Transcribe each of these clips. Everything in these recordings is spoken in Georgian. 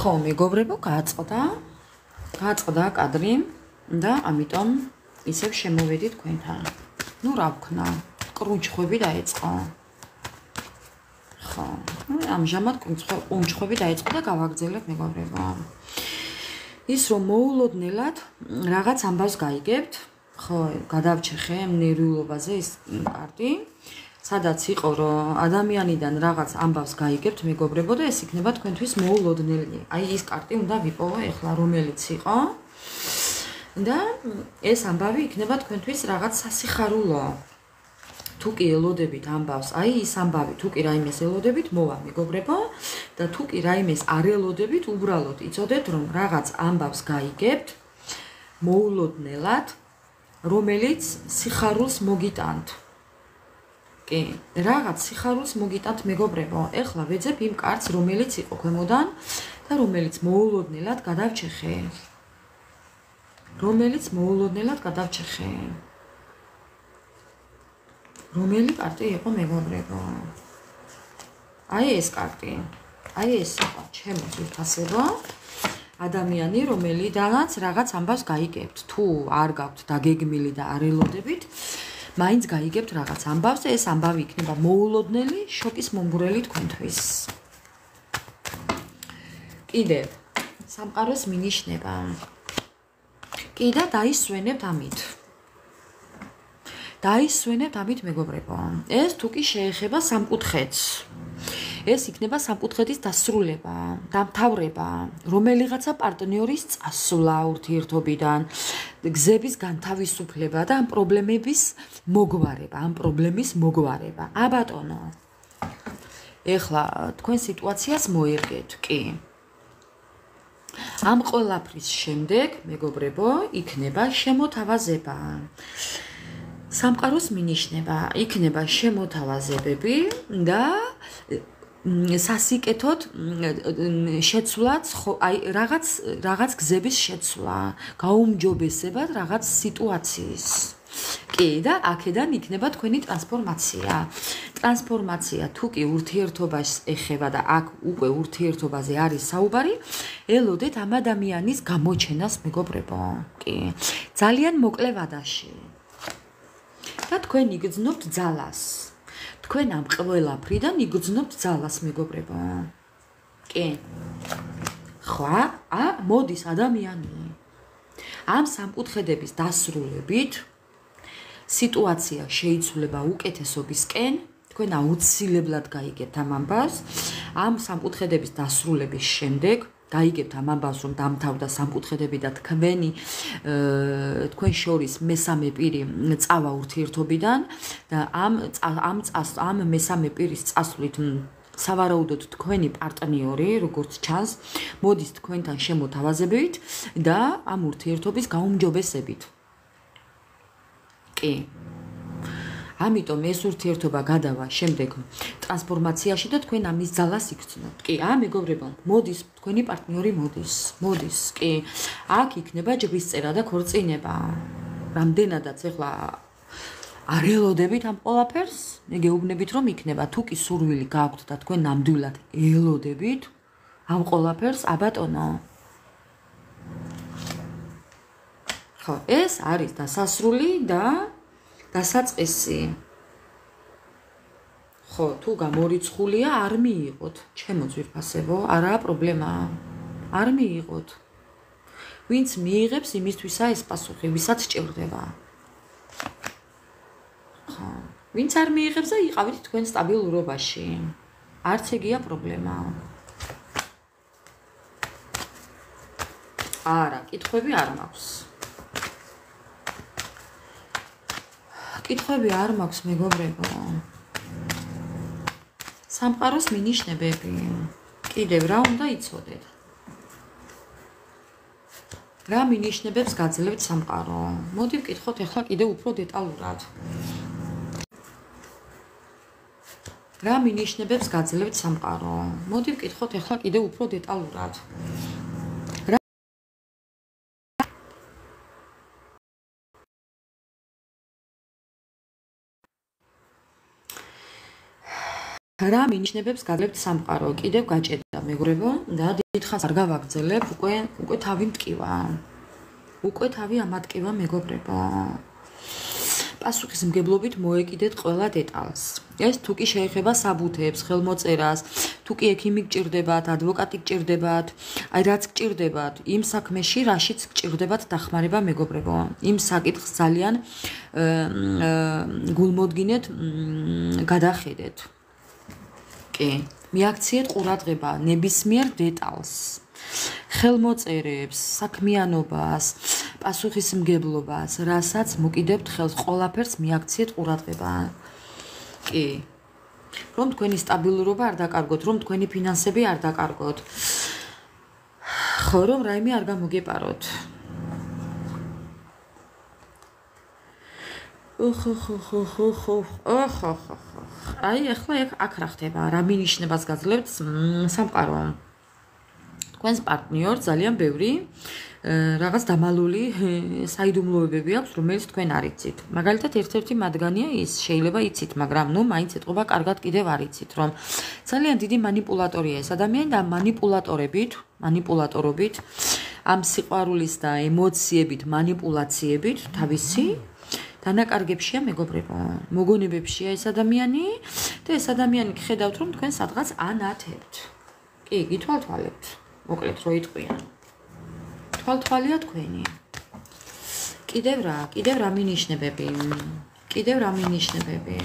ხო, მეგობრებო, გააწყდა კადრი და ამიტომ ისევ შემოვედი თქვენთან. ნუ რა ვქნა, კრუნჩხვები დაიწყო. ხო, ამჟამად კრუნჩხვები დაიწყო და გავაგრძელებ მეგობრებო. ის რომ მოულოდნელად რაღაც ამბავს გაიგებთ, ხო, გადავჩეხე ნერვიულობაზე ის კარტი. სადაც იყო რომ ადამიანიდან რაღაც ამბავს გაიგებთ მეგობრებო და ეს იქნება თქვენთვის მოულოდნელი. აი ის კარტი უნდა ვიპოვო ეხლა რომელიც იყო. და ეს ამბავი იქნება თქვენთვის რაღაც სასიხარულო. თუ კი ელოდებით ამბავს, აი ის ამბავი თუ კი რაიმეს ელოდებით მოვა მეგობრებო და თუ კი რაიმეს არ ელოდებით, უბრალოდ იცოდეთ რომ რაღაც ამბავს გაიგებთ მოულოდნელად, რომელიც სიხარულს მოგიტანთ. კი, რაღაც სიხარულს მოგიტანთ მეგობრებო. ეხლა ვეძებ იმ კარტს, რომელიც იყო ქვემოდან და რომელიც მოულოდნელად გადავჩეხე. რომელი კარტი იყო მეგობრებო? აი ეს კარტი. აი ეს იყო ჩემო ძვირფასებო. ადამიანი, რომელიდანაც რაღაც ამბავს გაიგებთ. თუ არ გაქვთ დაგეგმილი და არ ელოდებით, მაინც გაიგებთ რაღაც ამბავს და ეს ამბავი იქნება მოულოდნელი, შოკის მომგვრელი თქვენთვის. კიდევ სამყაროს მინიშნება. კი და დაისვენებთ ამით მეგობრებო. ეს თუ კი შეეხება სამკუთხედს. ეს იქნება სამკუთხედის დასრულება, დამთავრება, რომელიღაცა პარტნიორის წასვლა ურთიერთობიდან, გზების განთავისუფლება და ამ პრობლემის მოგვარება. აბატონო. ეხლა თქვენ სიტუაციას მოერგეთ, კი. ამ ყველაფრის შემდეგ, მეგობრებო, იქნება შემოთავაზება. სამყაროს მინიშნება, იქნება შემოთავაზებები და სასიკეთოდ შეცვლაც, აი რაღაც გზების შეცვლა, გაუმჯობესებად რაღაც სიტუაციის. კი და აქედან იქნება თქვენი ტრანსფორმაცია. თუ კი ურთიერთობას ეხება და აქ უკვე ურთიერთობაზე არის საუბარი, ელოდეთ ამ ადამიანის გამოჩენას მეგობრებო. კი. ძალიან მოკლე ვადაში. და თქვენ იგრძნობთ ძალას. თქვენ ამ ყველაფრიდან იგრძნობთ ძალას მეგობრებო. კი. ხვა, მოდის ადამიანი. ამ სამკუთხედების დასრულებით სიტუაცია შეიცვლება უკეთესობისკენ, თქვენ აუცილებლად გაიგებთ ამ ამბავს. ამ სამკუთხედების დასრულების შემდეგ გაიგებთ ამ ამბავს, რომ დამთავრდა სამკუთხედები და თქვენ შორის მესამე პირი წავა ურთიერთობიდან და ამ მესამე პირის წასვლით სავარაუდოდ თქვენი პარტნიორი, როგორც ჩანს, მოდის თქვენთან შემოთავაზებით და ამ ურთიერთობის გაუმჯობესებით. კი. ამიტომ ეს ურთიერთობა გადავა შემდეგ ტრანსფორმაციაში და თქვენ ამის ძალას იგრძნობთ. კი, მეგობრებო, მოდის თქვენი პარტნიორი მოდის. კი. აქ იქნება ჯგუფისწერა და ქორწინება. რამდენადაც ეხლა არ ელოდებით ამ ყველაფერს, მე გეუბნებით რომ იქნება. თუ კი სურვილი გაქვთ და თქვენ ნამდვილად ელოდებით ამ ყველაფერს, აბატონო. ხო, ეს არის დასასრული და დასაწყისი. ხო, თუ გამორიცხულია, არ მიიღოთ, ჩემო ძვირფასებო, არაა პრობლემა. არ მიიღოთ. ვინც მიიღებს, იმისთვისაა ეს პასუხი, ვისაც ჭირდება. ხო, ვინც არ მიიღებს და იყავით თქვენ სტაბილურობაში. არც ეგია პრობლემა. არა, კითხვები არ მაქვს. კითხვები არ მაქვს მეგობრებო. სამყაროს მინიშნებები. კიდევ რა უნდა იცოდეთ? რა მინიშნებებს გაძლევთ სამყარო? მოდი ვკითხოთ ახლა კიდევ უფრო დეტალურად. რა მინიშნებებს გაძლევთ სამყარო? მოდი ვკითხოთ ახლა კიდევ უფრო დეტალურად. რა მინიშნებებს გადლებთ სამყარო? კიდევ გაჭედა მეგობრებო და დიდხანს არ გავაგრძელებ, უკვე თავი მტკივა. უკვე თავი ამატკივა მეგობრებო. პასუხისმგებლობით მოეკიდეთ ყველა დეტალს. ეს თუ კი შეეხება საბუთებს, ხელმოწერას, თუ კი ექიმი გჭირდებათ, ადვოკატი გჭირდებათ, აი რაც გჭირდებათ, იმ საქმეში, რაშიც გჭირდებათ დახმარება მეგობრებო. იმ საკითხს ძალიან გულმოდგინეთ, გადახედეთ. კი, მიაქციეთ ყურადღება ნებისმიერ დეტალს. ხელმოწერებს, საქმიანობას, პასუხისმგებლობას, რასაც მოკიდებთ ხელს, ყველაფერს მიაქციეთ ყურადღება. კი. რომ თქვენი სტაბილურობა არ დაკარგოთ, რომ თქვენი ფინანსები არ დაკარგოთ. ხო, რომ რაიმე არ გამოგეპაროთ. აი, ახლა აქ რა ხდება? რა მინიშნებას გაძლევთ სამყარო? თქვენს პარტნიორს ძალიან ბევრი რაღაც დამალული საიდუმლოებები აქვს, რომელიც თქვენ არ იცით. მაგალითად, ერთ-ერთი მათგანია ის, შეიძლება იცით, მაგრამ ნუ მაინც ეთყობა კარგად კიდევ არ იცით, რომ ძალიან დიდი манипуляტორია ეს ადამიანი და манипуляტორობით, ამ სიყვარულის და ემოციებით, манипуляციებით თავისი დანაკარგებშია მეგობრებო. მოგონებებშია ეს ადამიანი და ეს ადამიანი ხედავთ, რომ თქვენ სადღაც ანათებთ. კი, გითვალთვალებთ. მოკლედ რო იტყვია. თვალთვალია თქვენი. კიდევ რა მინიშნებები? კიდევ რა მინიშნებები?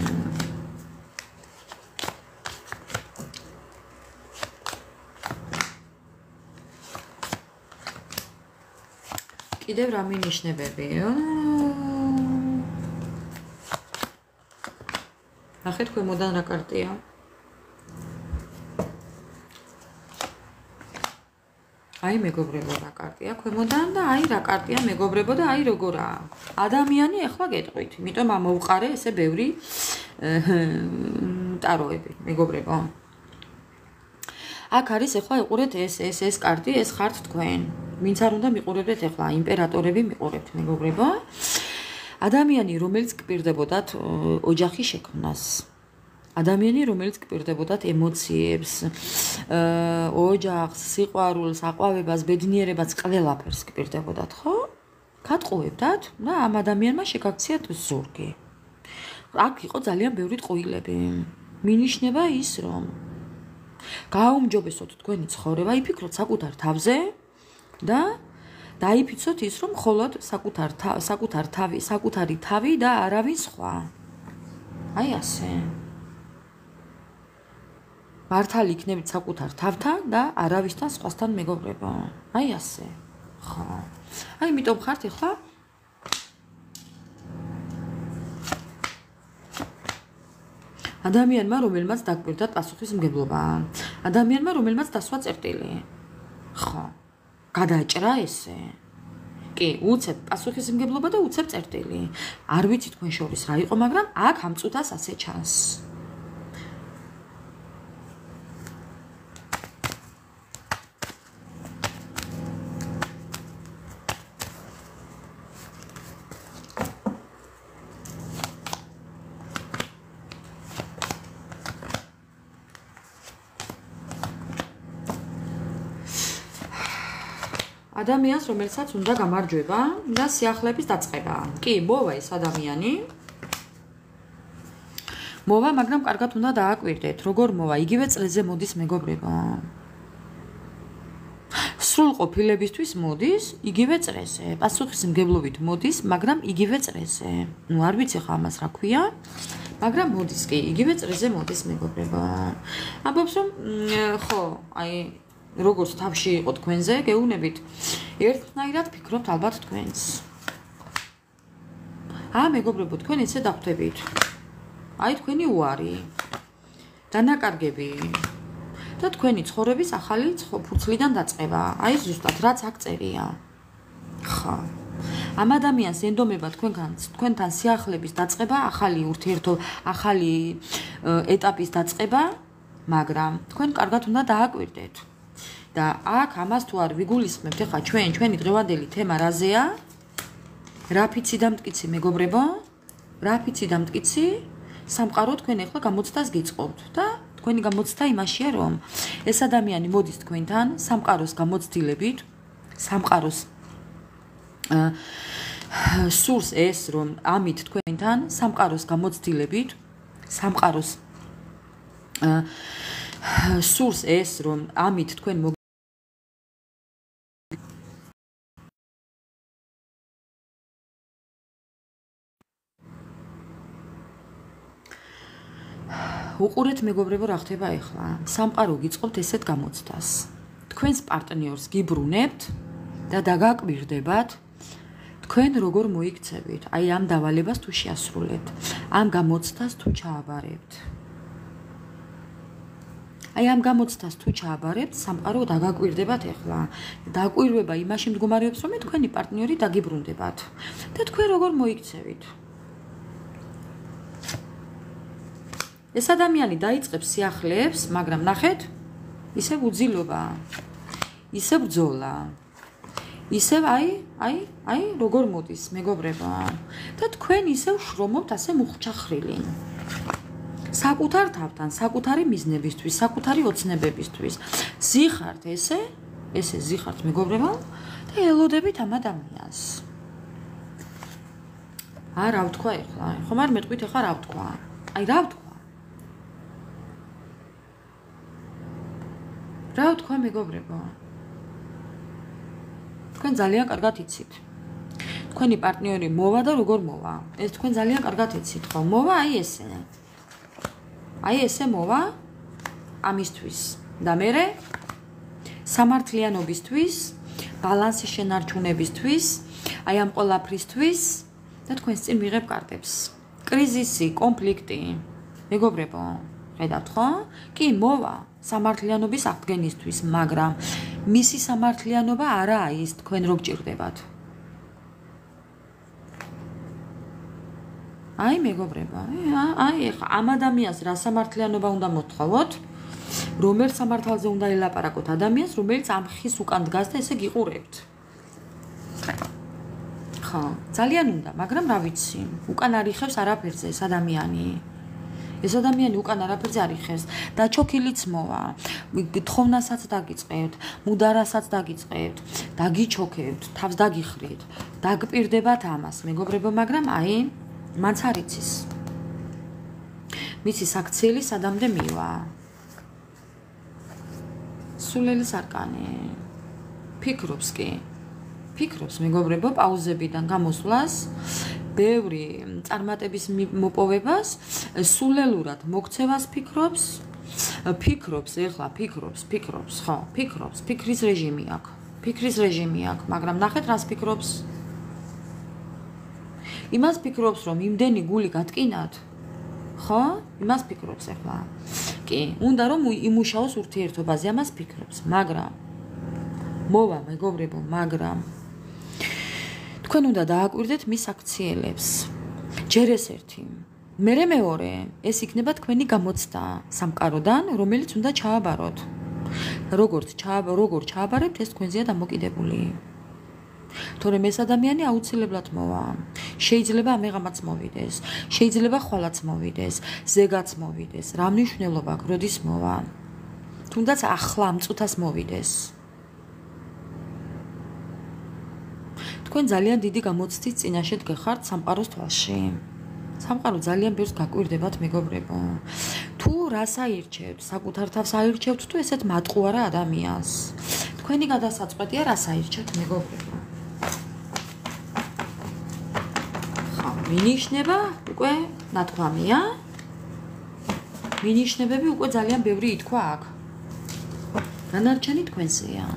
კიდევ რა მინიშნებები? ნახეთ ქვემოდან რა კარტია? აი მეგობრებო რა კარტია ქვემოდან და აი რა კარტია მეგობრებო და აი როგორაა. ადამიანი ახლა გეტყვით, იმიტომ ამოვყარე ესე ბევრი ტაროები მეგობრებო. აქ არის ახლა იყურეთ ეს კარტი, ეს ხართ თქვენ. ვინც არ უნდა მიყურებდეთ ახლა იმპერატორები მიყურებთ მეგობრებო. ადამიანი რომელიც გპირდებოდათ ოჯახის შექმნას. ადამიანი რომელიც გპირდებოდათ ემოციებს, ოჯახს, სიყვარულს, აყვავებას, ბედნიერებას, ყველაფერს გპირდებოდათ, ხო? გატყუებდათ და ამ ადამიანმა შეგაქციათ ზურგი. აქ იყო ძალიან ბევრი ტყუილები. მინიშნება ის, რომ გააუმჯობესოთ თქვენი ცხოვრება, იფიქროთ საკუთარ თავზე და დაიფიცოთ ის, რომ მხოლოდ საკუთარი თავი და არავინ სხვა. აი ასე. მართალი იქნებით საკუთარ თავთან და არავისთან სხვასთან მეგობრებო. აი ასე. ხო. აი იმიტომ ხართ ახლა ადამიანმა, რომელმაც დაგკვირდა პასუხისმგებლობა. ადამიანმა, რომელმაც დასვა წერტილი. ხო. გადაჭრა ესე. კი, უცებ პასუხისმგებლობა და უცებ წერტილი. არ ვიცი თქვენ შორის რა იყო, მაგრამ აქ ამ წუთას ასე ჩანს. ადამიანს, რომელსაც უნდა გამარჯვება და სიახლეების დაწყება. კი, მოვა ეს ადამიანი. მოვა, მაგრამ კარგად უნდა დააკვირდეთ, როგორ მოვა, იგივე წრეზე მოდის მეგობრებო. სრულყოფილებისთვის მოდის, იგივე წრეზე. პასუხისმგებლობით მოდის, მაგრამ იგივე წრეზე. ნუ არ ვიცი ხა ამას რა ქვია, მაგრამ მოდის კი, იგივე წრეზე მოდის მეგობრებო. ამბობს რომ ხო, აი როგორც თავში იყო თქვენზე, გეუბნებით. ერთნაირად ფიქრობთ ალბათ თქვენს. მეგობრებო, თქვენ ესე დახვდებით. აი თქვენი უარი, დანაკარგები და თქვენი ცხოვრების ახალი ფურცლიდან დაწყება. აი ზუსტად რაც აქ წერია. ხო. ამ ადამიანს ენდომება თქვენთან სიახლეების დაწყება, ახალი ურთიერთობა, ახალი ეტაპის დაწყება, მაგრამ თქვენ კარგად უნდა დააკვირდეთ. და აქ ამას თუ არ ვიგულისხმებთ, ახლა ჩვენი დღევანდელი თემა რაზეა? რაფიცი და მტკიცი მეგობრებო? რაფიცი და მტკიცი? სამყარო თქვენ ახლა გამოცდას გიწყობთ და თქვენი გამოცდა იმაშია, რომ ეს ადამიანი მოდის თქვენთან სამყაროს გამოცდილებით, სამყაროს სურს ეს, რომ ამით თქვენთან სამყაროს გამოცდილებით, სამყაროს სურს ეს, რომ ამით თქვენ უყურეთ მეგობრებო რა ხდება ახლა. სამყარო გიწყობთ ესეთ გამოცდას. თქვენს პარტნიორს გიბრუნებთ და დაგაკვირდებათ თქვენ როგორ მოიქცევით. აი ამ დავალებას თუ შეასრულებთ, ამ გამოცდას თუ ჩააბარებთ. აი ამ გამოცდას თუ ჩააბარებთ, სამყარო დაგაკვირდებათ ახლა. დაკვირვება იმაში მდგომარეობს, რომ თქვენი პარტნიორი დაგიბრუნდებათ და თქვენ როგორ მოიქცევით. ეს ადამიანი დაიწყებს სიახლეებს, მაგრამ ნახეთ, ისევ უძილობა, ისევ ბრძოლა. ისევ აი როგორ მოდის მეგობრებო. და თქვენ ისევ შრომობთ ასე მუხჩახრილი. საკუთარ თავთან, საკუთარი მიზნებისთვის, საკუთარი ოცნებებისთვის. ზიხართ ესე ზიხართ მეგობრებო და ელოდებით ამ ადამიანს. რა ვთქვა ახლა? ხომ არ მეტყვით ახლა რა ვთქვა? აი რა ვთქვა? რა ვთქვა მეგობრებო? თქვენ ძალიან კარგად იცით. თქვენი პარტნიორი მოვა და როგორ მოვა? ეს თქვენ ძალიან კარგად იცით, ხო? მოვა აი ესე. აი ესე მოვა ამისთვის. და მერე სამართლიანობისთვის, ბალანსის შენარჩუნებისთვის, აი ამ ყველაფრისთვის და თქვენს წინ მიღებ კარტებს. კრიზისი, კონფლიქტი. მეგობრებო, ხედავთ ხო? კი, მოვა სამართლიანობის აღდგენისთვის, მაგრამ მისი სამართლიანობა არაა ის თქვენ რო გჭირდებათ. აი მეგობრებო, აი ახლა ამ ადამიანს რა სამართლიანობა უნდა მოთხოვოთ, რომელ სამართალზე უნდა ელაპარაკოთ ადამიანს, რომელიც ამ ხის უკან დგას და ესე გიყურებთ. ხო, ძალიან უნდა, მაგრამ რა ვიცი, უკან არ იხევს არაფერზე ეს ადამიანი. ეს ადამიანი უკან არაფერზე არ იხევს. დაჩოქილიც მოვა, თხოვნასაც დაგიწყებთ, მუდარასაც დაგიწყებთ, დაგიჩოქებთ, თავს დაგიხრით, დაგპირდებათ ამას, მეგობრებო, მაგრამ აი მაც არ იცის. მისი საქციელი სადამდე მივა. სულელი სარკანი. ფიქრობს კი. ფიქრობს მეგობრებო პაუზებიდან გამოსვლას, ბევრი წარმატების მოპოვებას, სულელურად მოქცევას ფიქრობს, ეხლა ფიქრობს, ხო, ფიქრობს, ფიქრის რეჟიმი აქვს, მაგრამ ნახეთ რას ფიქრობს? იმას ფიქრობს, რომ იმდენი გული გატკინათ, ხო? იმას ფიქრობს ახლა. კი, უნდა რომ იმუშაოს ურთიერთობაზე, ამას ფიქრობს, მაგრამ მოვა მეგობრებო, მაგრამ თქვენ უნდა დააკვირდეთ მის აქციელებს. ჯერ ეს ერთი. მერე მეორე, ეს იქნება თქვენი გამოცდა სამყაროდან, რომელიც უნდა ჩააბაროთ. როგორ ჩააბარებთ, ეს თქვენზეა დამოკიდებული. თორემ ეს ადამიანი აუცილებლად მოვა. შეიძლება ამეღამაც მოვიდეს, შეიძლება ხვალაც მოვიდეს, ზეგაც მოვიდეს. რა მნიშვნელობა აქვს, როდის მოვა? თუნდაც ახლა ამ წუთას მოვიდეს. თქვენ ძალიან დიდი გამოცდის წინაშე დგეხართ სამყაროს თვალში. სამყარო ძალიან ბევრს გაკვირდებათ მეგობრებო. თუ რას აირჩევთ, საკუთარ თავს აირჩევთ თუ ესეთ მატყუარა ადამიანს. თქვენი გადასაწყვეტია რას აირჩევთ მეგობრებო. ხო, მინიშნება უკვე ნათქვამია. მინიშნებები უკვე ძალიან ბევრი ითქვა აქ. დანარჩენი თქვენზეა.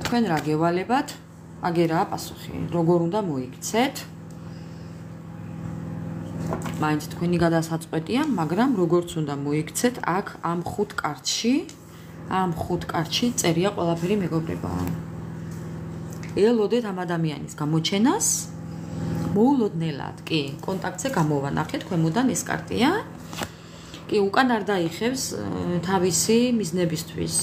თქვენ რა გევალებათ? აგერაა პასუხი. როგორ უნდა მოიქცეთ? მაინც თქვენი გადასაწყვეტია, მაგრამ როგორც უნდა მოიქცეთ, აქ ამ ხუთ კარტში წერია ყველაფერი მეგობრებო. ელოდეთ ამ ადამიანის გამოჩენას, მოულოდნელად, კი, კონტაქტზე გამოვანახეთ, ქვემოდან ეს კარტია. კი, უკან არ დაიხევს თავისი მიზნებისთვის.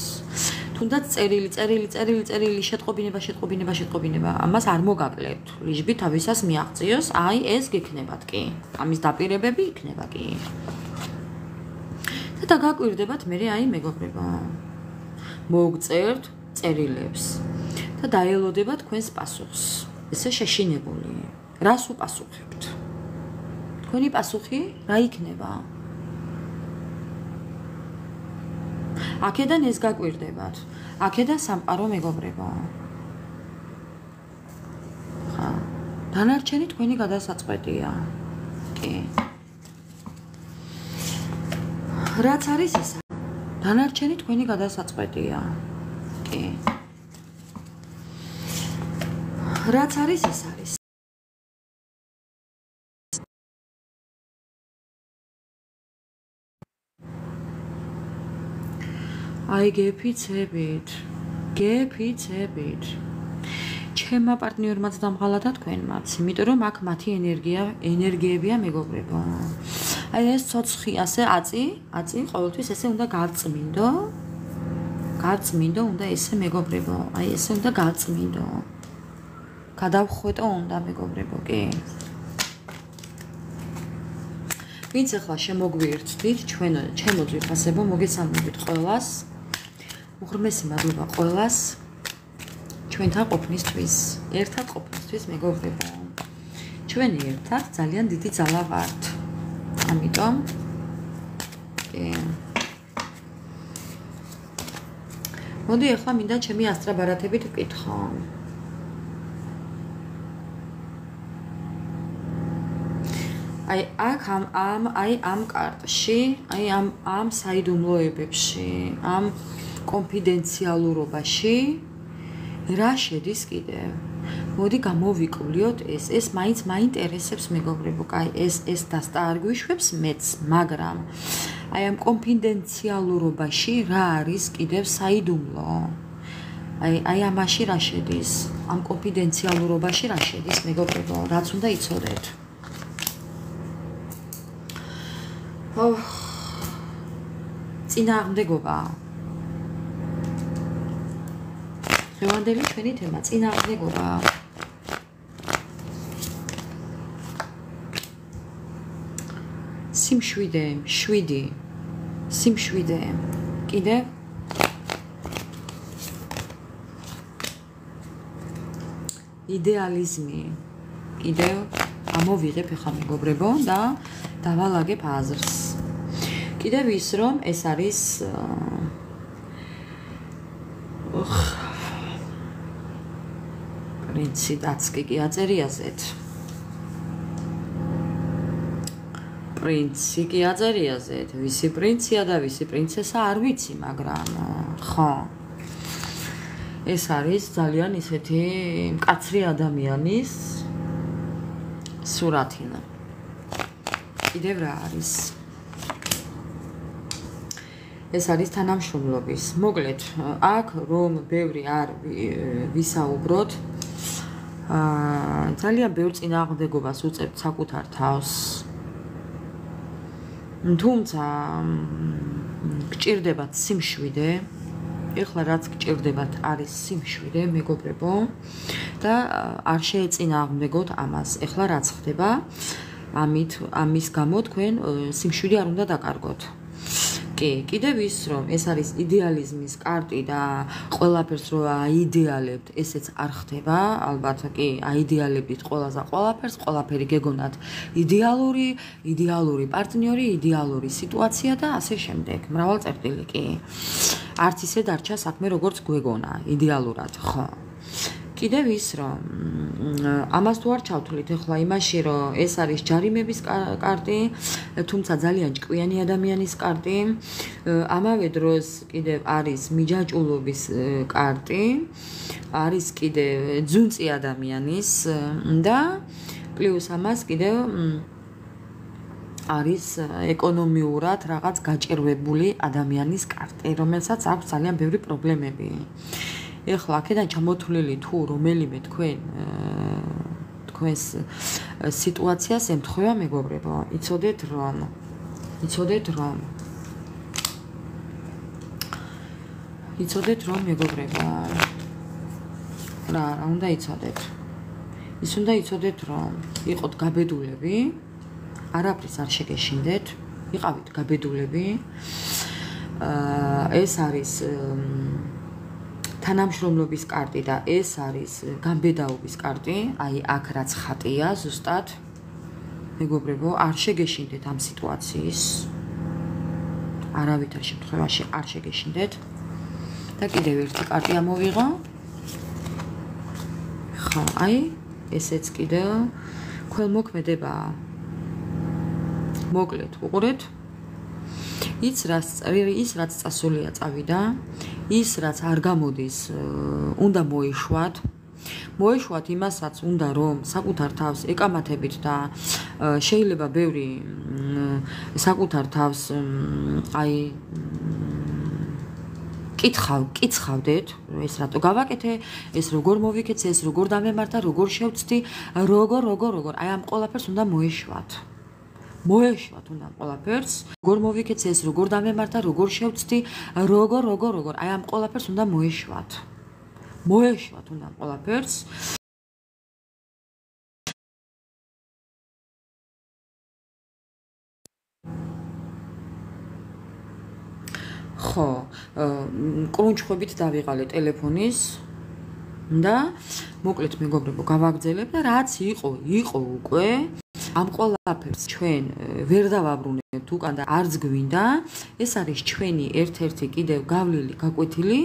თუნდაც წერილი შეტყობინება, ამას არ მოგაკლებთ. ლიჟბი თავისას მიაღწიოს, აი ეს გიქნებათ კი. ამის დაპირებები იქნება კი. და დაგაკვირდებათ მე აი მეგობრებო. მოგწერთ წერილებს და დაელოდებათ თქვენს პასუხს. ესე შეშინებული. რას უპასუხებთ? თქვენი პასუხი რა იქნება? აქედან ეს გაკვირდებათ. აქედან სამყარო მეგობრებო. ხა, დანარჩენი თქვენი გადასაწყვეტია. კი. რაც არის ესა? დანარჩენი თქვენი გადასაწყვეტია. კი. რაც არის ეს არის. აი გეფიცებით. ჩემმა პარტნიორმაც დამღალადა თქვენმაც, იმიტომ რომ აქ მათი ენერგიებია მეგობრებო. აი ეს ცოცხი ასე აწი ყოველთვის ესე უნდა გავწმინდო. უნდა ესე მეგობრებო. აი ესე უნდა გავწმინდო. გადავხვეტო უნდა მეგობრებო, კი. ვინც ახლა შემოგვიერთდით ჩემო ძვირფასებო, მოგესალმებით ყველას. უღრმესი მადლობა ყველას ჩვენთან ყოფნისთვის, ერთად ყოფნისთვის მეგობრებო. ჩვენ ერთად ძალიან დიდი ძალა ვართ. ამიტომ მოდი ახლა მინდა ჩემი ასტრაბარათებით ვკითხო. აი აქ ამ კარტში, აი ამ საიდუმლოებებში, ამ კონფიდენციალურობაში რა შედის კიდევ? მოდი გამოვიკვლიოთ ეს მაინც მაინტერესებს მეგობრებო, კაი, ეს დასტარგვიშვებს მეც, მაგრამ აი ამ კონფიდენციალურობაში რა არის კიდევ საიდუმლო? აი ამაში რა შედის? ამ კონფიდენციალურობაში რა შედის მეგობრებო, რაც უნდა იცოდეთ? წინააღმდეგობა. დღევანდელი ჩვენი თემა წინააღმდეგობა. სიმშვიდე, სიმშვიდე. კიდევ იდეალიზმი. კიდევ ამოვიღებ ახლა მეგობრებო და დავალაგებ აზრს. კიდევ ის რომ ეს არის პრინცი დაცკი კი აწერიაზეთ. პრინცი კი აწერიაზეთ. ვისი პრინცია და ვისი პრინცესა არ ვიცი, მაგრამ ხო. ეს არის ძალიან ისეთი მკაცრი ადამიანის სურათი. კიდევ რა არის? ეს არის თანამშრომლობის. მოკლედ, აქ რომ ბევრი არ ვისაუბროთ, ძალიან ბევრ წინააღმდეგობას უწევთ საკუთარ თავს. თუმცა გჭირდებათ სიმშვიდე. ეხლა რაც გჭირდებათ არის სიმშვიდე, მეგობრებო, და არ შეეწინააღმდეგოთ ამას. ეხლა რაც ხდება, ამის გამო თქვენ სიმშვიდე არ უნდა დაკარგოთ. კი, კიდევ ის რომ ეს არის იდეალიზმის კარტი და ყველაფერს რო აიდეალებთ, ესეც არ ხდება, ალბათ კი, აიდეალებით ყველაფერს, ყველაფერი გეგონათ იდეალური პარტნიორი, იდეალური სიტუაცია და ასე შემდეგ. მრავალწერტილი კი. არც ისე დარჩა საქმე როგორც გვეგონა, იდეალურად, ხო. კიდევ ის რომ ამას თუ არ ჩავთვლით ახლა იმაში რომ ეს არის ჯარიმების კარტი, თუმცა ძალიან ჭკვიანი ადამიანის კარტი, ამავე დროს კიდევ არის მიჯაჭულობის კარტი, არის კიდევ ძუნწი ადამიანის და პლუს ამას კიდევ არის ეკონომიურად რაღაც გაჭირვებული ადამიანის კარტი, რომელსაც აქვს ძალიან ბევრი პრობლემები. ეხლა აქედან ჩამოთვლილი თუ რომელიმე თქვენს სიტუაციას ემთხვევა მეგობრებო, იცოდეთ რომ იცოდეთ რომ მეგობრებო რა უნდა იცოდეთ ის უნდა იცოდეთ რომ იყოთ გაბედულები არაფრის არ შეგეშინდეთ იყავით გაბედულები ეს არის თანამშრომლობის კარტი და ეს არის გამბედაობის კარტი აი აქ რაც ხატია ზუსტად მეგობრებო არ შეგეშინდეთ ამ სიტუაციის არავითარ შემთხვევაში არ შეგეშინდეთ და კიდევ ერთი კარტი ამოვიღო ხო აი ესეც კიდევ ქველმოქმედებაა მოკლედ უყურეთ ის რაც წასულია წავიდა ის რაც არ გამოდის უნდა მოეშვათ იმასაც უნდა რომ საკუთარ თავს ეკამათებით და შეიძლება ბევრი საკუთარ თავს აი კითხავდეთ ეს რატო გავაკეთე ეს როგორ მოვიქეცე ეს როგორ დამემართა როგორ შევცდი როგორ აი ამ ყველაფერს უნდა მოეშვათ უნდა ყველაფერს როგორ მოვიქეცე ეს როგორ დამემართა როგორ შევცდი როგორ აი ამ ყველაფერს უნდა მოეშვათ უნდა ყველაფერს ხო კრუნჩხვებით დავიღალე ტელეფონის და მოკლედ მეგობრებო გავაგრძელებ და რაც იყო უკვე ამ ყველაფერს ჩვენ ვერ დავაბრუნებთ უკან და არც გვინდა ეს არის ჩვენი ერთ-ერთი კიდევ გავლილი გაკვეთილი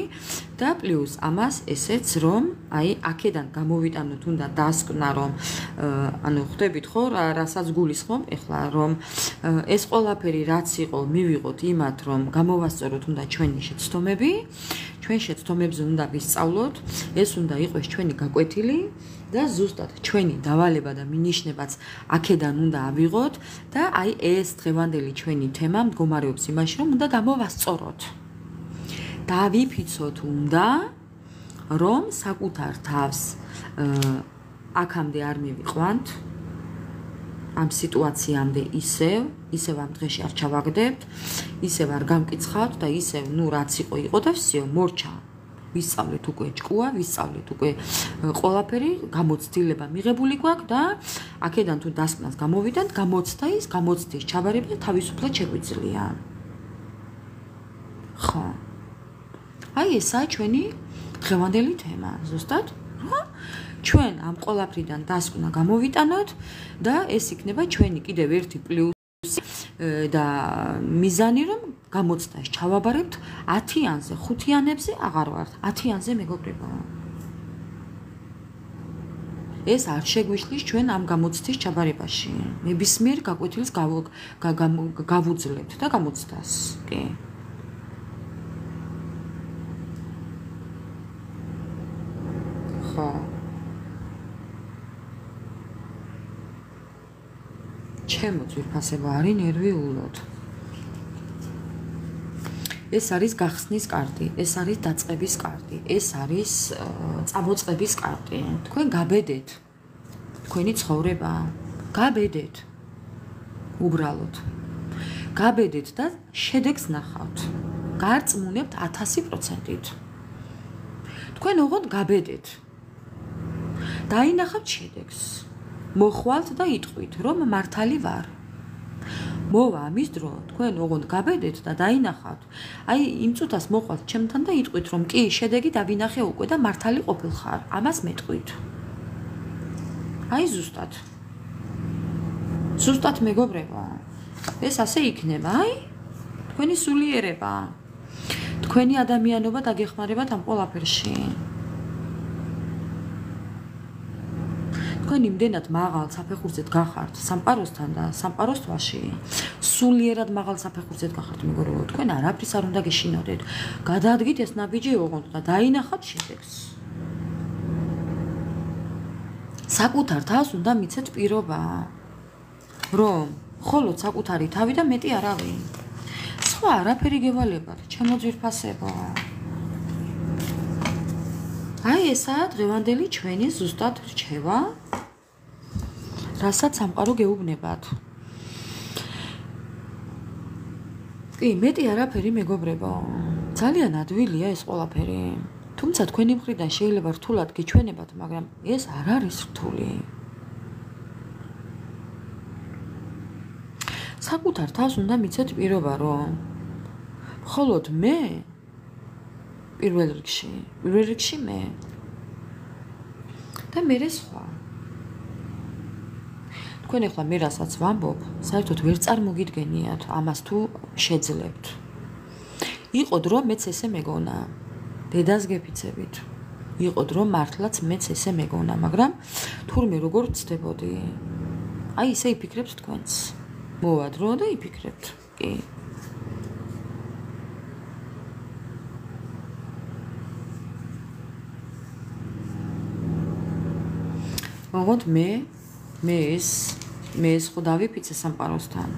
და პლუს ამას ესეც რომ აი აქედან გამოვიტანოთ უნდა დასკვნა რომ ანუ ხვდებით ხო რასაც გულისხმობ ეხლა რომ ეს ყველაფერი რაც იყო მივიღოთ იმათ რომ გამოვასწოროთ უნდა ჩვენი შეცდომები ჩვენ შეცდომებზე უნდა ვისწავლოთ ეს უნდა იყოს ჩვენი გაკვეთილი და ზუსტად ჩვენი დავალება და მინიშნებაც აქედან უნდა ავიღოთ და აი ეს დღევანდელი ჩვენი თემა მდგომარეობს იმაში რომ უნდა გამოვასწოროთ დავიფიცოთ უნდა რომ საკუთარ თავს აქამდე არ მივიყვანთ ამ სიტუაციამდე ისევ ამ დღეში არ ჩავაგდებთ ისევ არ გამკიცხავთ და ისევ ნუ რაც იყო და всё მორჩა ვისწავლეთ უკვე ჭკუა ვისწავლეთ უკვე ყველაფერი გამოცდილება მიღებული გვაქვს და აქედან თუ დასკვნას გამოვიდეთ გამოცდის ჩაბარება თავისუფლად შეგვიძლია ხო აი ესაა ჩვენი დღევანდელი თემა ზუსტად ჩვენ ამ ყველაფრიდან დასკვნა გამოვიტანოთ და ეს იქნება ჩვენი კიდევ ერთი პლუსი და მიზანი რომ გამოცდას ჩავაბარებთ 10-იანზე 5-იანებზე აღარ ვართ 10-იანზე მეგობრებო ეს არ შეგვიშლის ჩვენ ამ გამოცდის ჩაბარებაში ნებისმიერ გაკვეთილს გავუძლებთ და გამოცდას კი ხო ჩემო ძვირფასებო არის ნერვიულოდ ეს არის გახსნის კარტი, ეს არის დაწყების კარტი, ეს არის წამოწყების კარტი. თქვენ გაბედეთ. თქვენი ცხოვრება გაბედეთ. უბრალოდ. გაბედეთ და შედეგს ნახავთ. გარწმუნებთ 1000%-ით. თქვენ ოღონდ გაბედეთ. დაინახავთ შედეგს. მოხვალთ და იტყვით, რომ მართალი ვარ. მოვა ამის დრო, თქვენ ოღონდ გაბედეთ და დაინახავთ. აი, იმ წუთას მოყვალთ ჩემთან და იტყვით, რომ კი, შედეგი დავინახე უკვე და მართალი ყოფილხარ. ამას მეტყვით. აი, ზუსტად. ზუსტად მეგობრებო. ეს ასე იქნება, აი? თქვენი სულიერება. თქვენი ადამიანობა დაგეხმარებათ ამ ყველაფერში. თქვენ იმდენად მაღალ საფეხურზე დგახართ სამყაროსთან და სამყაროს თვალში სულიერად მაღალ საფეხურზე დგახართ მეგობრებო თქვენ არაფრის არ უნდა გეშინოდეთ გადაადგით ეს ნაბიჯი ოღონდ და დაინახავთ შედეგს საკუთარ თავს უნდა მიცეთ პირობა რომ ხოლო საკუთარი თავი და მეტი არავინ სხვა არაფერი გევალებათ ჩემო ძვირფასებო აი ესაა დღევანდელი ჩვენი ზუსტად რჩევა რასაც სამყარო გეუბნებათ. კი, მეტი არაფერი მეგობრებო. ძალიან ადვილია ეს ყველაფერი. თუმცა თქვენი მხრიდან შეიძლება რთულად გიჩვენებათ, მაგრამ ეს არ არის რთული. საკუთარ თავს უნდა მიცეთ პირობა, რომ მხოლოდ მე პირველ რიგში მე და მერე სხვა. თქვენ ახლა მე რასაც ვამბობ, საერთოდ ვერ წარმოგიდგენიათ ამას თუ შეძლებთ. იყო დრო მეც ესე მეგონა. დედას გეფიცებით. იყო დრო მართლაც მეც ესე მეგონა, მაგრამ თურმე როგორ ვწდებოდი? აი ისე იფიქრებთ თქვენც. მოვა დრო და იფიქრებთ. კი. ოღონდ მე ეს ხო დავიფიცე სამყაროსთან.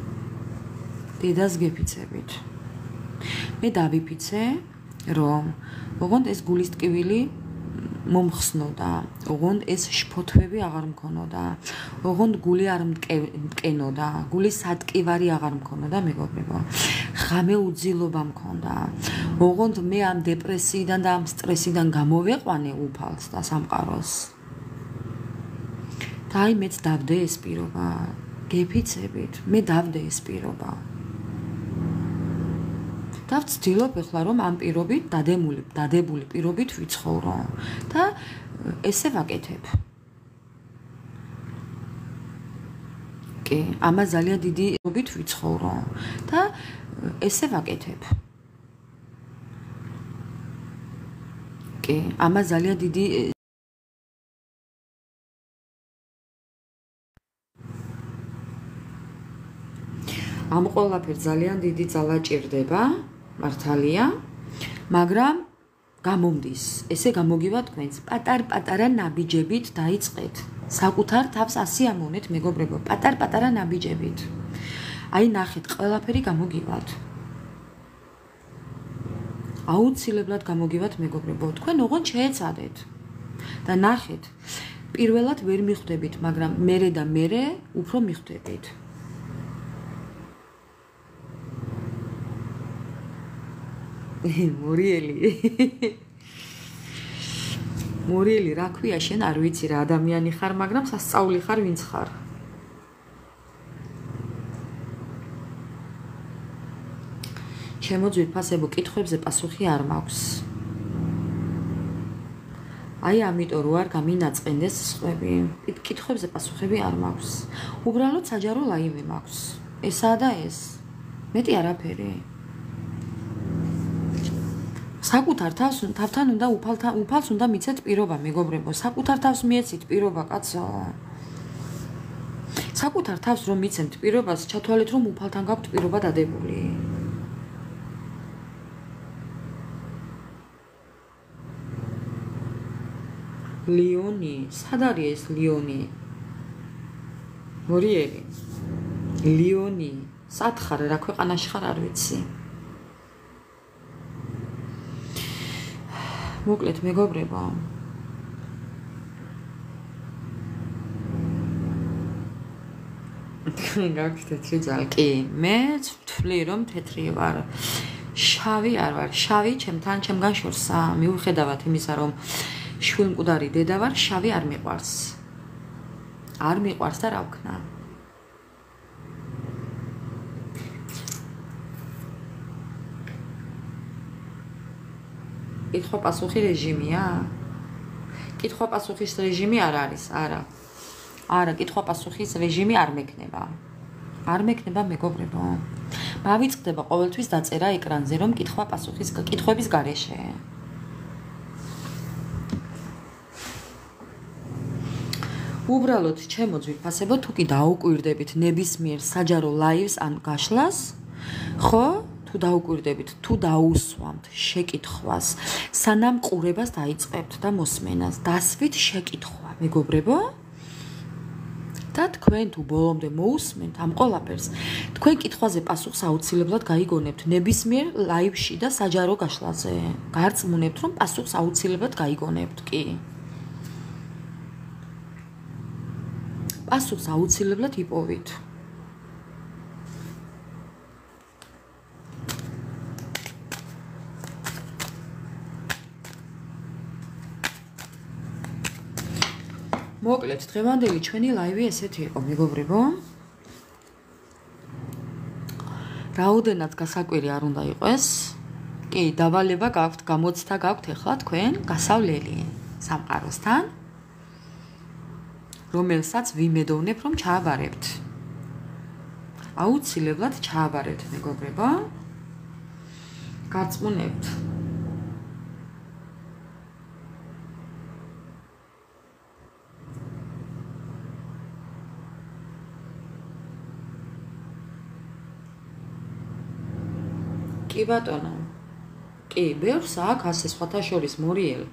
დედას გეფიცებით. მე დავიფიცე, რომ ოღონდ ეს გულის ტკივილი მომხსნოდა, ოღონდ ეს შფოთვები აღარ მქონოდა, ოღონდ გული არ მტკენოდა, გულის სატკივარი აღარ მქონოდა, მეგობრებო. ღამე უძილობა მქონდა. ოღონდ მე ამ დეპრესიიდან და ამ სტრესიდან გამოვეყვანე უფალს და სამყაროს. და აი მეც დავდე ეს პირობა. გეფიცებით, მე დავდე ეს პირობა. და ვცდილობ ახლა რომ ამ პირობით დადებული პირობით ვიცხოვრო და ესე ვაკეთებ. კი, ამას ძალიან დიდი პირობით ვიცხოვრო და ესე ვაკეთებ. კი, ამას ძალიან დიდი ამ ყველაფერს ძალიან დიდი ძალა ჭირდება. მართალია, მაგრამ გამომდის, ესე გამოგივა თქვენს პატარ-პატარა ნაბიჯებით დაიწყეთ. საკუთარ თავს ასიამოვნეთ, მეგობრებო, პატარ-პატარა ნაბიჯებით. აი ნახეთ, ყველაფერი გამოგივათ. აუცილებლად გამოგივათ, მეგობრებო, თქვენ ოღონდ შეეცადეთ. და ნახეთ, პირველად ვერ მიხვდებით, მაგრამ მერე და მერე უფრო მიხვდებით. მორიელი რა ქვია შენ არ ვიცი რა ადამიანი ხარ, მაგრამ სასწაული ხარ ვინც ხარ. შემოძვირ ფასებო კითხვებზე პასუხი არ მაქვს. აი ამიტომ რო არ გამინაწყენდეს სხვები. კითხვებზე პასუხები არ მაქვს. უბრალოდ საჯარო ლაივი მაქვს. ესაა და ეს. მეტი არაფერი. საკუთარ თავთან უნდა უფალს უნდა მიცეთ პირობა, მეგობრებო. საკუთარ თავს მიეცით პირობა, კაცო. საკუთარ თავს რომ მიცემთ პირობას, ჩათვალეთ რომ უფალთან გაქვთ პირობა დადებული. ლიონი, სად არის ეს ლიონი? მორიელი. ლიონი, სად ხარ, რა ქვეყანაში ხარ, არ ვიცი. მოკლედ მეგობრებო, გაქვს თეთრი ძალა. კი, მე ვთვლი რომ თეთრი ვარ. შავი არ ვარ. შავი ჩემგან შორსა. მიუხედავად იმისა რომ შვილმკვდარი დედა ვარ, შავი არ მიყვარს. არ მიყვარს და რა ვქნა? კითხვა-პასუხი რეჟიმია? კითხვა-პასუხის რეჟიმი არ არის, არა. არა, კითხვა-პასუხის რეჟიმი არ მექნება. არ მექნება, მეგობრებო. მავიწყდება ყოველთვის დაწერა ეკრანზე, რომ კითხვა-პასუხის კითხვების გარეშე. უბრალოდ ჩემო ძვირფასებო, თუ კი დაუკვირდებით ნებისმიერ საჯარო ლაივს ან გაშლას, ხო? თუ დაუკვირდებით, თუ დაუსვამთ შეკითხვას, სანამ ყურებას დაიწყებთ და მოსმენას, დასვით შეკითხვა, მეგობრებო? და თქვენ თუ ბოლომდე მოусმენთ ამ ყველაფერს, თქვენ კითხვაზე პასუხს აუცილებლად გაიგონებთ ნებისმიერ ლაივში და საჯარო გაშლაზე. გარწმუნებთ, რომ პასუხს აუცილებლად გაიგონებთ, კი. პასუხს აუცილებლად იპოვით. მოკლედ დღევანდელი ჩვენი ლაივი ესეთი იყო, მეგობრებო. რაოდენად გასაკვირი არ უნდა იყოს. კი, დავალება გაქვთ, გამოცდა გაქვთ ახლა თქვენ გასავლელი სამყაროსთან, რომელსაც ვიმედოვნებ, რომ ჩააბარებთ. აუცილებლად ჩააბარებთ, მეგობრებო. გაწმუნებთ. კი ბატონო. კი, ბევრს აქვს ასე სხვათა შორის მორიელ.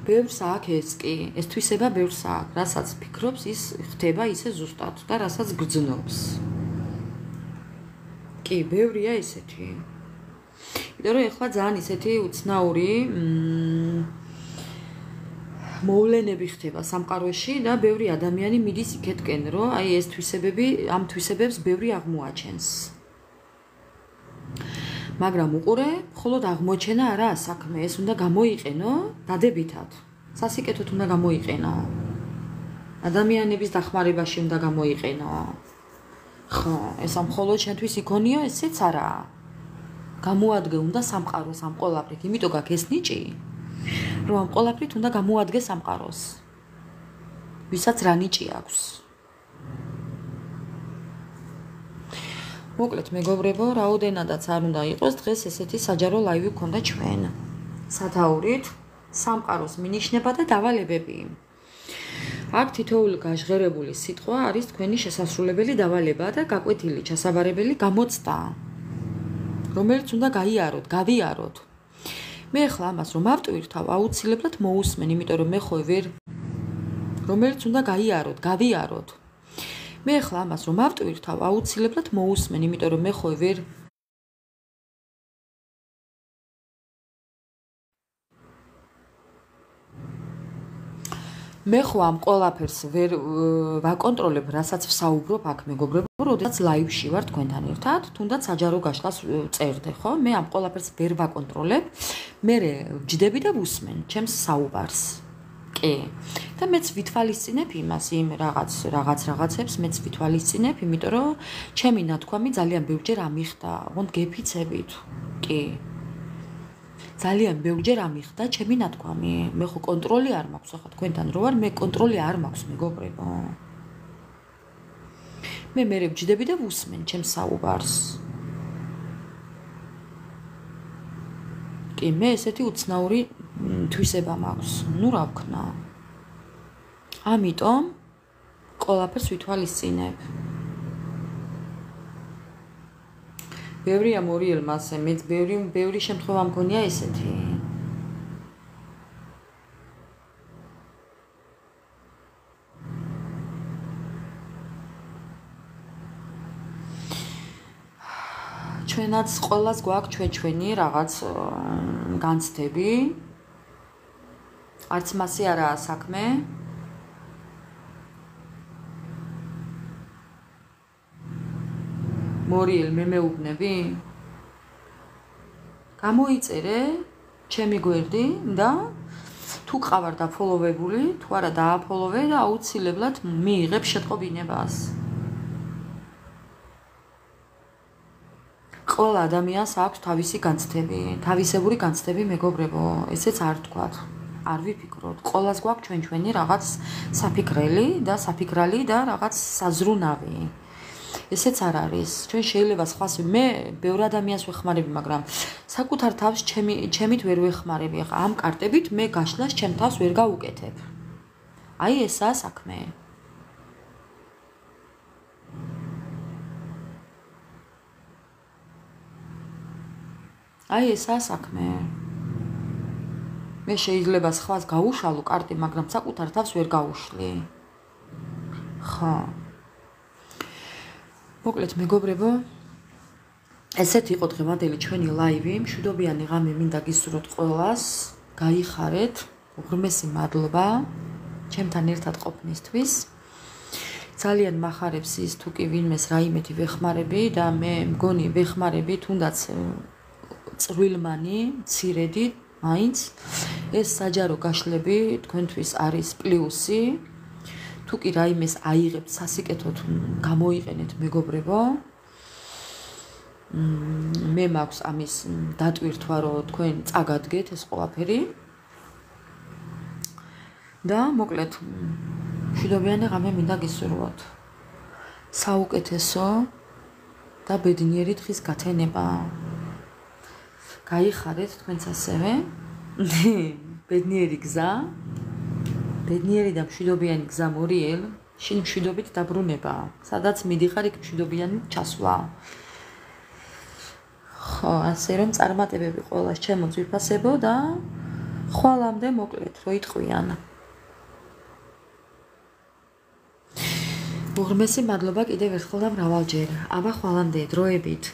ბევრს აქვს ეს კი, ეს თვისება ბევრს აქვს, რასაც ფიქრობს, ის ხდება ისე ზუსტად და რასაც გრძნობს. კი, ბევრია ესეთი. იმიტომ რომ ეხლა ძალიან ისეთი უცნაური მოვლენები ხდება სამყაროში და ბევრი ადამიანი მიდის იქეთკენ, რომ აი ეს თვისებები, ამ თვისებებს ბევრი აღმოაჩენს. მაგრამ უყურე, მხოლოდ აღმოჩენა არაა საქმე, ეს უნდა გამოიყენო დადებითად. სასიკეთოდ უნდა გამოიყენო. ადამიანების დახმარებაში უნდა გამოიყენო. ხო, ეს მხოლოდ შენთვის იქონიო, ესეც არა. გამოადგე უნდა სამყაროს ამ ყოლაფრით, იმიტომ გაქვს ეს ნიჭი, რომ ამ ყოლაფრით უნდა გამოადგე სამყაროს. ვისაც რა ნიჭი აქვს. მოკლედ მეგობრებო, რაოდენადაც არ უნდა იყოს, დღეს ესეთი საჯარო ლაივი გქონდა ჩვენ. სათაურით სამყაროს მინიშნება და დავალებები. აქ თითოეული გაჟღერებული სიტყვა არის თქვენი შესასრულებელი დავალება და გაკვეთილი ჩასაბარებელი გამოცდა, რომელიც უნდა გაიაროთ, გავიაროთ. მე ახლა ამას რომ ავტვირთავ, აუცილებლად მოусმენ, იმიტომ რომ მე ხო ვერ რომელიც უნდა გაიაროთ, გავიაროთ. მე ახლა ამას რომ ავტვირთავ, აუცილებლად მოусმენ, იმიტომ რომ მე ხო ვერ მე ხო ამ ყველაფერს ვერ ვაკონტროლებ, რასაც ვსაუბრობ აქ მეგობრებო, როდესაც ლაივში ვარ თქვენთან ერთად, თუნდაც საჯარო გაშლას წერდე, ხო? მე ამ ყველაფერს ვერ ვაკონტროლებ, მე ვჯდები და ვუსმენ ჩემს საუბარს. კი. და მეც ვითვალისწინებ იმას, იმ რაღაცებს მეც ვითვალისწინებ, იმიტომ რომ ჩემი ნათქვამი ძალიან ბევრჯერ ამიხდა, ოღონდ გეფიცებით. კი. ძალიან ბევრჯერ ამიხდა ჩემი ნათქვამი. მე ხო კონტროლი არ მაქვს, ახლა თქვენთან რო ვარ, მე კონტროლი არ მაქვს, მეგობრებო. მე ვჯდები და ვუსმენ ჩემს საუბარს. კი, მე ესეთი უცნაური თვისება მაქვს. ნუ რა ვქნა. ამიტომ ყველაფერს ვითვალისწინებ. ბევრია მორიელ მასე, მეც ბევრი შემთხვევა მგონია ესეთი. ჩვენაც ყველას გვაქვს ჩვენი რაღაც განცდები. არც მასე არაა საქმე. მორიელ მე მეუბნები? გამოიწერე ჩემი გვერდი და თუ ყავარ დაფოლოვებული, თუ არა დააფოლოვე და აუცილებლად მიიღებ შეტყობინებას. ყველა ადამიანს აქვს თავისი განცდები, თავისებური განცდები მეგობრებო, ესეც არ თქვათ. არ ვიფიქროთ, ყველას გვაქვს ჩვენი რაღაც საფიქრელი და საფიქრალი და რაღაც საზრუნავი. ესეც არ არის. ჩვენ შეიძლება სხვას მე ბევრ ადამიანს ვეხმარები, მაგრამ საკუთარ თავს ჩემით ვერ ვეხმარები. ახლა ამ კარტებით მე გაშლას ჩემ თავს ვერ გავუკეთებ. აი ესაა საქმე. აი ესაა საქმე. მე შეიძლება სხვას გაუშალო კარტი, მაგრამ საკუთარ თავს ვერ გაუშლი. ხო. მოკლედ მეგობრებო, ესეთი იყო დღევანდელი ჩვენი ლაივი. მშვიდობიანი ღამე მინდა გისურვოთ ყველას. გაიხარეთ. უღრმესი მადლობა ჩემთან ერთად ყოფნისთვის. ძალიან მახარებს ის თუ კი ვინმეს რაიმეთი ვეხმარები და მე მგონი ვეხმარები თუნდაც წვრილმანი, მცირედი, მაინც ეს საჯარო გაშლები თქვენთვის არის პლუსი. თუ კი რაიმეს აიღებთ სასიკეთოდ გამოიყენეთ მეგობრებო. მე მაქვს ამის დატვირთვა, რომ თქვენ წაგადგეთ ეს ყველაფერი. და მოკლედ მშვიდობიანი ღამე მინდა გისურვოთ. საუკეთესო და ბედნიერი დღის გათენება. გაიხარეთ თქვენც ასევე. ბედნიერი გზა. ბედნიერი და მშვიდობიანი გზა მორიელ, შინ მშვიდობით დაბრუნება. სადაც მიდიხარ, იქ მშვიდობიანი ჩასვლა. ხო, ასე რომ წარმატებები ყველას ჩემო ძვირფასებო და ხვალამდე მოკლედ რო იტყვიან. უღრმესი მადლობა კიდევ ერთხელ და მრავალჯერ. აბა ხვალამდე დროებით.